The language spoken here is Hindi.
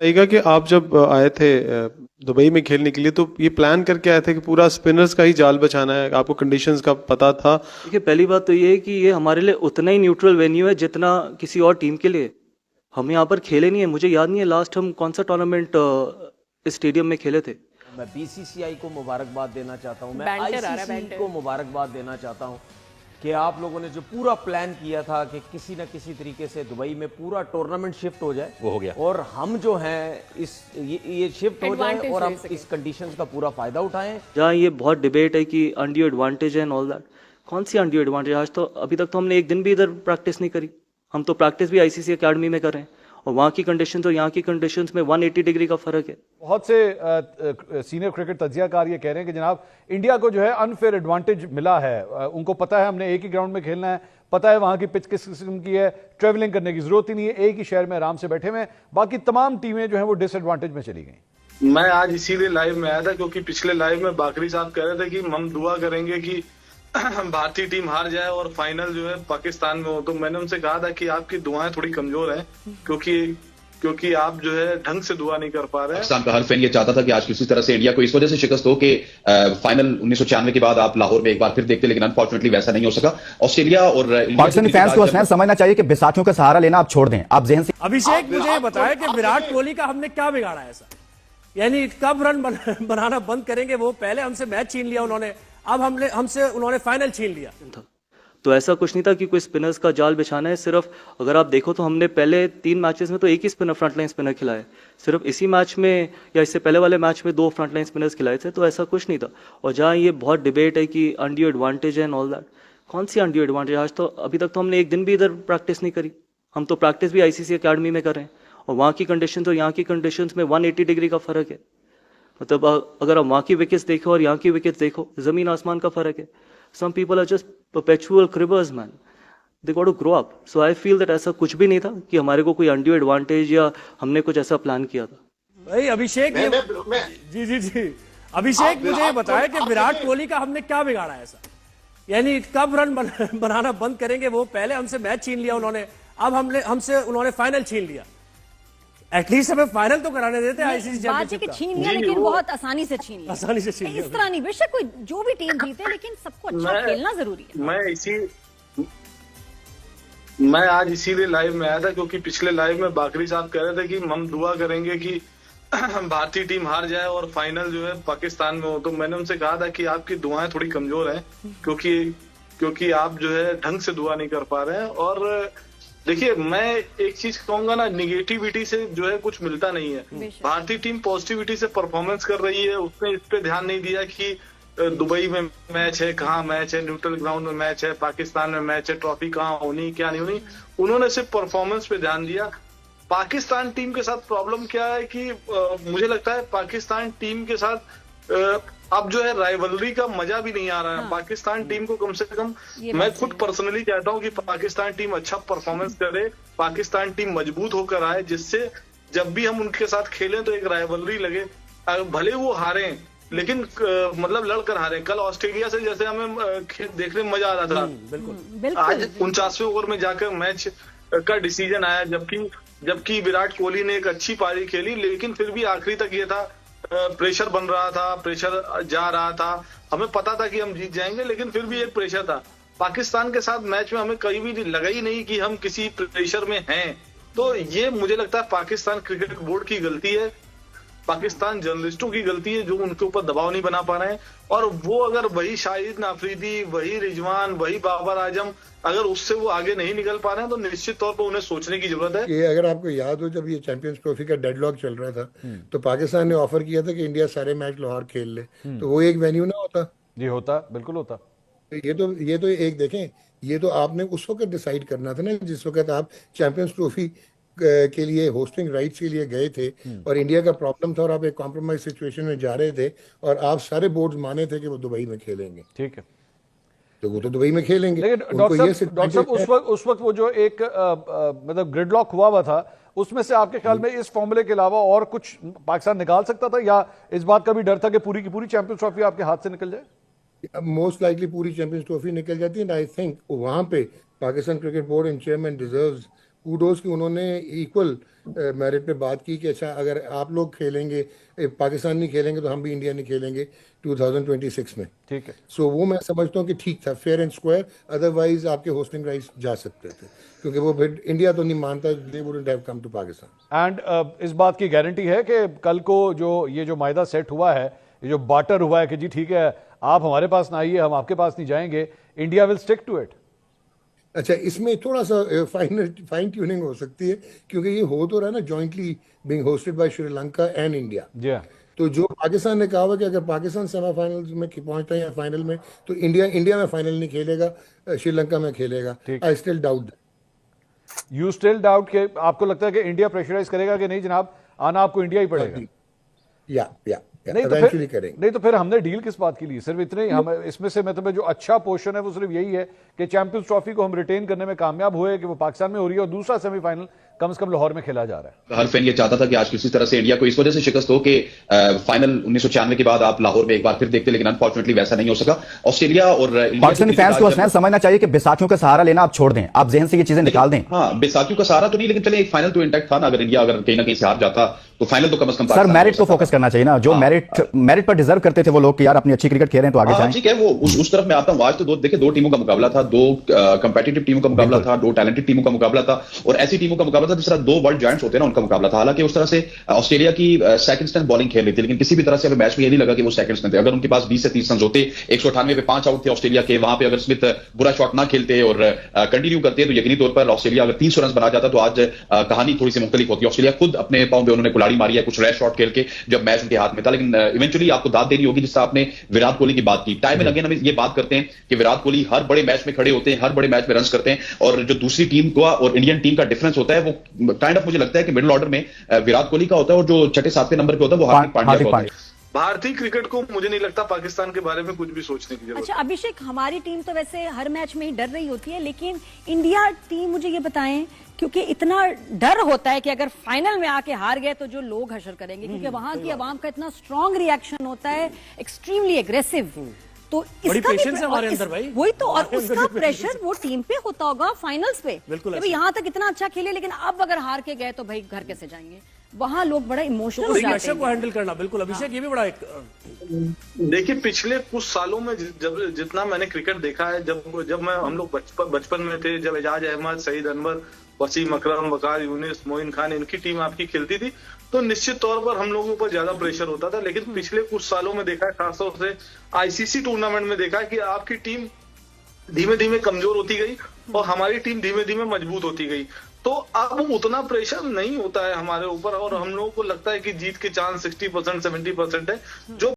रहेगा कि आप जब आए थे दुबई में खेलने के लिए, तो ये प्लान करके आए थे कि पूरा स्पिनर्स का ही जाल बचाना है, आपको कंडीशंस का पता था? देखिए, पहली बात तो ये है कि ये हमारे लिए उतना ही न्यूट्रल वेन्यू है जितना किसी और टीम के लिए। हम यहाँ पर खेले नहीं है, मुझे याद नहीं है लास्ट हम कौन सा टूर्नामेंट इस स्टेडियम में खेले थे। मैं बीसीसीआई को मुबारकबाद देना चाहता हूँ, मैं बैंटर आ रहा है, आईसीसी बैंटर। को मुबारकबाद देना चाहता हूँ कि आप लोगों ने जो पूरा प्लान किया था कि किसी न किसी तरीके से दुबई में पूरा टूर्नामेंट शिफ्ट हो जाए, वो हो गया। और हम जो हैं ये शिफ्ट हो जाए Advantage और हम ले सकें। इस कंडीशंस का पूरा फायदा उठाएं। जहाँ ये बहुत डिबेट है कि अनड्यू एडवांटेज है एंड ऑल दैट, कौन सी अनड्यू एडवांटेज? आज तो अभी तक तो हमने एक दिन भी इधर प्रैक्टिस नहीं करी। हम तो प्रैक्टिस भी आईसीसी एकेडमी में कर रहे हैं, और वहाँ की कंडीशंस और यहाँ की कंडीशंस में 180 डिग्री का फर्क है। बहुत से सीनियर क्रिकेट तज्जियाकार ये कह रहे हैं कि जनाब इंडिया को जो है अनफेयर एडवांटेज मिला है। उनको पता है हमने एक ही ग्राउंड में खेलना है, पता है वहां की पिच किस किस्म की है, ट्रेवलिंग करने की जरूरत ही नहीं है, एक ही शहर में आराम से बैठे हुए हैं। बाकी तमाम टीमें जो हैं वो डिसएडवांटेज में चली गई। मैं आज इसीलिए लाइव में आया था क्योंकि पिछले लाइव में बाकरी साहब कह रहे थे कि हम दुआ करेंगे कि भारतीय टीम हार जाए और फाइनल जो है पाकिस्तान में हो। तो मैंने उनसे कहा था कि आपकी दुआएं थोड़ी कमजोर हैं, क्योंकि आप जो है ढंग से दुआ नहीं कर पा रहे हैं। पाकिस्तान का हर फैन ये चाहता था कि आज किसी तरह से इंडिया को इस वजह से शिकस्त हो कि फाइनल 1996 के बाद आप लाहौर में एक बार फिर देखते, लेकिन अनफॉर्चुनेटली वैसा नहीं हो सका। ऑस्ट्रेलिया और पाकिस्तानी फैंस को बस समझना चाहिए कि बिसाथियों का सहारा लेना आप छोड़ दें। आप जहन से अभिषेक मुझे ये बताया कि विराट कोहली का हमने क्या बिगाड़ा ऐसा, यानी कब रन बनाना बंद करेंगे? वो पहले हमसे मैच छीन लिया उन्होंने, अब हमसे उन्होंने फाइनल छीन लिया। तो ऐसा कुछ नहीं था कि कोई स्पिनर्स का जाल बिछाना है। सिर्फ अगर आप देखो तो हमने पहले 3 मैचेस में तो एक ही स्पिनर फ्रंटलाइन स्पिनर खिलाए, सिर्फ इसी मैच में या इससे पहले वाले मैच में 2 फ्रंटलाइन स्पिनर्स खिलाए थे। तो ऐसा कुछ नहीं था। और जहाँ ये बहुत डिबेट है कि अनड्यू एडवांटेज है एंड ऑल दैट, कौन सी अनड्यू एडवांटेज? आज तो अभी तक तो हमने एक दिन भी इधर प्रैक्टिस नहीं करी। हम तो प्रैक्टिस भी आईसीसी एकेडमी में कर रहे हैं, और वहाँ की कंडीशन और यहाँ की कंडीशन में 180 डिग्री का फर्क है। मतलब अगर आप वहाँ की विकेट्स देखो और यहाँ की विकेट्स देखो, जमीन आसमान का फर्क है। Some people are just perpetual cribbers, man. They got to grow up. So I feel that ऐसा कुछ भी नहीं था कि हमारे को कोई undue advantage या हमने कुछ ऐसा प्लान किया था। भाई अभिषेक जी जी जी अभिषेक मुझे ये बताया कि विराट कोहली का हमने क्या बिगाड़ा ऐसा, यानी कब रन बनाना बंद करेंगे? वो पहले हमसे मैच छीन लिया उन्होंने, अब हमसे उन्होंने फाइनल छीन लिया। एटलीस्ट हमें फाइनल तो कराने देते आईसीसी चैंपियनशिप का। छीन लिया, लेकिन बहुत आसानी से छीन लिया। आसानी से छीन लिया। इस तरह नहीं, बेशक कोई जो भी टीम जीते, लेकिन सबको अच्छा खेलना जरूरी है। मैं आज इसीलिए लाइव में आया था क्योंकि पिछले लाइव में बाकरी साहब कह रहे थे कि हम दुआ करेंगे कि भारतीय टीम हार जाए और फाइनल जो है पाकिस्तान में हो। तो मैंने उनसे कहा था कि आपकी दुआएं थोड़ी कमजोर हैं, क्योंकि आप जो है ढंग से दुआ नहीं कर पा रहे हैं। और देखिए, मैं एक चीज कहूंगा ना, निगेटिविटी से जो है कुछ मिलता नहीं है। भारतीय टीम पॉजिटिविटी से परफॉर्मेंस कर रही है, उसने इस पे ध्यान नहीं दिया कि दुबई में मैच है, कहाँ मैच है, न्यूट्रल ग्राउंड में मैच है, पाकिस्तान में मैच है, ट्रॉफी कहाँ होनी क्या नहीं होनी। उन्होंने सिर्फ परफॉर्मेंस पे ध्यान दिया। पाकिस्तान टीम के साथ प्रॉब्लम क्या है कि मुझे लगता है पाकिस्तान टीम के साथ अब जो है राइवलरी का मजा भी नहीं आ रहा है। पाकिस्तान टीम को कम से कम मैं खुद पर्सनली चाहता हूं कि पाकिस्तान टीम अच्छा परफॉर्मेंस करे, पाकिस्तान टीम मजबूत होकर आए, जिससे जब भी हम उनके साथ खेलें तो एक राइवलरी लगे। भले वो हारे लेकिन मतलब लड़कर हारे। कल ऑस्ट्रेलिया से जैसे हमें देखने में मजा आ रहा था, बिल्कुल। आज 49वें ओवर में जाकर मैच का डिसीजन आया, जबकि विराट कोहली ने एक अच्छी पारी खेली, लेकिन फिर भी आखिरी तक ये था, प्रेशर बन रहा था, प्रेशर जा रहा था। हमें पता था कि हम जीत जाएंगे, लेकिन फिर भी एक प्रेशर था। पाकिस्तान के साथ मैच में हमें कहीं भी लगा ही नहीं कि हम किसी प्रेशर में हैं। तो ये मुझे लगता है पाकिस्तान क्रिकेट बोर्ड की गलती है, पाकिस्तान जर्नलिस्टों की गलती है, जो उनके ऊपर दबाव नहीं बना पा रहे हैं। और वो अगर वही शाहिद अफरीदी, वही रिजवान, वही बाबर आजम, अगर उससे वो आगे नहीं निकल पा रहे हैं तो निश्चित तौर पर उन्हें सोचने की जरूरत है। ये अगर आपको याद हो, जब ये चैंपियंस ट्रॉफी का डेडलॉक चल रहा था तो पाकिस्तान ने ऑफर किया था कि इंडिया सारे मैच लाहौर खेल ले, तो वो एक वेन्यू ना होता। जी होता, बिल्कुल होता। ये तो एक देखें, ये तो आपने उस वक्त डिसाइड करना था ना, जिस वक्त आप चैंपियंस ट्रॉफी के लिए होस्टिंग राइट्स के लिए गए थे और इंडिया का प्रॉब्लम था और आप एक कॉम्प्रोमाइज सिचुएशन में जा रहे थे और आप सारे बोर्ड्स माने थे कि वो दुबई में खेलेंगे। ठीक है, तो वो तो दुबई में खेलेंगे। लेकिन डॉक्टर साहब उस वक्त वो जो एक मतलब ग्रिडलॉक हुआ था, उसमें से आपके ख्याल में इस फॉर्मूले के अलावा और कुछ पाकिस्तान निकाल सकता था, या इस बात का भी डर था कि पूरी की पूरी चैंपियंस ट्रॉफी आपके हाथ से निकल जाए? मोस्ट लाइकली पूरी चैंपियंस ट्रॉफी निकल जाती है। आई थिंक वहां पे Pakistan cricket board and chairman deserves kudos कि उन्होंने इक्वल मेरिट पे बात की कि अच्छा अगर आप लोग खेलेंगे, पाकिस्तान नहीं खेलेंगे तो हम भी इंडिया नहीं खेलेंगे 2026 में। ठीक है। सो वो मैं समझता हूँ कि ठीक था, फेयर एंड स्क्वायर। अदरवाइज आपके होस्टिंग राइट्स जा सकते थे, क्योंकि वो फिर इंडिया तो नहीं मानता, they wouldn't have come to Pakistan. And इस बात की गारंटी है कि कल को जो ये जो मायदा सेट हुआ है, ये जो बार्टर हुआ है कि जी ठीक है आप हमारे पास ना आइए, हम आपके पास नहीं जाएंगे, India will stick to it. अच्छा, इसमें थोड़ा सा फाइन ट्यूनिंग हो सकती है, क्योंकि ये हो तो रहा है ना jointly being hosted by Sri Lanka and India. जी। तो जो पाकिस्तान ने कहा हुआ कि अगर पाकिस्तान सेमीफाइनल में पहुंचता है या फाइनल में, तो इंडिया में फाइनल नहीं खेलेगा, श्रीलंका में खेलेगा। I still doubt that. You still doubt के आपको लगता है कि इंडिया प्रेशराइज करेगा कि नहीं जनाब, आना आपको इंडिया ही पड़ेगा? या नहीं तो फिर हमने डील किस बात की ली? सिर्फ इतने ही हम इसमें से मतलब जो अच्छा पोर्शन है वो सिर्फ यही है कि चैंपियंस ट्रॉफी को हम रिटेन करने में कामयाब हुए कि वो पाकिस्तान में हो रही है और दूसरा सेमीफाइनल कम से कम लाहौर में खेला जा रहा है। हर फैन ये चाहता था कि आज किसी तरह से इंडिया को इस वजह से शिकस्त हो कि फाइनल 1996 के बाद आप लाहौर में एक बार फिर देखते, लेकिन अनफॉर्चुनेटली वैसा नहीं हो सका। ऑस्ट्रेलिया और पाकिस्तानी फैंस को हसनैन समझना चाहिए कि बैसाखियों का सहारा लेना आप छोड़ दें, आप जहन से ये चीजें निकाल दें। हाँ, बैसाखियों का सहारा तो नहीं, लेकिन चले एक फाइनल तो इंटैक्ट था ना। अगर इंडिया कहीं ना कहीं से हार जाता तो फाइनल तो कम से कम सर मेरिट को फोकस करना चाहिए ना, जो मेरिट पर डिजर्व करते थे वो लोग कि यार अपनी अच्छी क्रिकेट खेल रहे हैं तो आगे जाएं। ठीक है, वो उस तरफ मैं आता हूं। आज तो दो टीमों का मुकाबला था, दो कंपेटिटिव टीमों का मुकाबला था, दो टैलेंटेड टीमों का मुकाबला था, और ऐसी टीमों का मुकाबला था जिस तरह दो वर्ल्ड जायंट्स होते हैं ना उनका मुकाबला था। हालांकि उस तरह से ऑस्ट्रेलिया की सेकंड स्ट्रेंथ बॉलिंग खेल रही थी, लेकिन किसी भी तरह से मैच में ये नहीं लगा कि वो सेकंड स्ट्रेंथ थे। अगर उनके पास 20 से 30 रन होते, 198 पे 5 आउट थे ऑस्ट्रेलिया के, वहां पे अगर स्मिथ बुरा शॉट ना खेलते और कंटिन्यू करते तो यकीनी तौर पर ऑस्ट्रेलिया अगर 300 रन बना जाता तो आज कहानी थोड़ी सी मुख्तलिफ होती। ऑस्ट्रेलिया खुद अपने पांव में उन्होंने कुल्हाड़ी मारी है कुछ रैश शॉट खेल के जब मैच उनके हाथ में था, लेकिन इवेंचुअली आपको दाद देनी होगी। जिससे आपने विराट कोहली की बात की, टाइम एंड अगेन हम ये बात करते हैं कि विराट कोहली हर बड़े मैच में खड़े होते हैं, हर बड़े मैच में रन करते हैं, और जो दूसरी टीम का और इंडियन टीम का डिफरेंस होता है वो काइंड ऑफ मुझे लगता है कि मिडिल ऑर्डर में विराट कोहली का होता है और जो छठे सातवें नंबर पे होता है वो हार्दिक पांड्या का होता है। भारतीय क्रिकेट को मुझे नहीं लगता पाकिस्तान के बारे में कुछ भी सोचने की जरूरत। अच्छा अभिषेक, हमारी टीम तो वैसे हर मैच में ही डर रही होती है, लेकिन इंडिया टीम मुझे ये बताएं, क्योंकि इतना डर होता है कि अगर फाइनल में आके हार गए तो जो लोग हशर करेंगे, क्योंकि वहां की आवाम का इतना स्ट्रांग रिएक्शन होता है, एक्सट्रीमली एग्रेसिव। तो इसका भी हमारे अंदर भाई वही तो, और उसका प्रेशर वो टीम पे होता होगा फाइनल्स पे। बिल्कुल, यहाँ तक इतना अच्छा खेले, लेकिन अब अगर हार के गए तो भाई घर कैसे जाएंगे? वहां लोग बड़ा इमोशनल हो जाते हैं। को हैंडल करना बिल्कुल। अभिषेक ये भी बड़ा देखिए पिछले कुछ सालों में जब जितना मैंने क्रिकेट देखा है, जब मैं हम लोग बचपन में थे, जब एजाज अहमद, सईद अनवर, वसीम अकरम, वकार यूनिस, मोइन खान इनकी टीम आपकी खेलती थी, तो निश्चित तौर पर हम लोगों पर ज्यादा प्रेशर होता था। लेकिन पिछले कुछ सालों में देखा है, खासतौर से आईसीसी टूर्नामेंट में देखा है कि आपकी टीम धीमे धीमे कमजोर होती गई और हमारी टीम धीमे धीमे मजबूत होती गई। तो अब उतना प्रेशर नहीं होता है हमारे ऊपर, और हम लोगों को लगता है कि जीत के चांस 60% 70% है। जो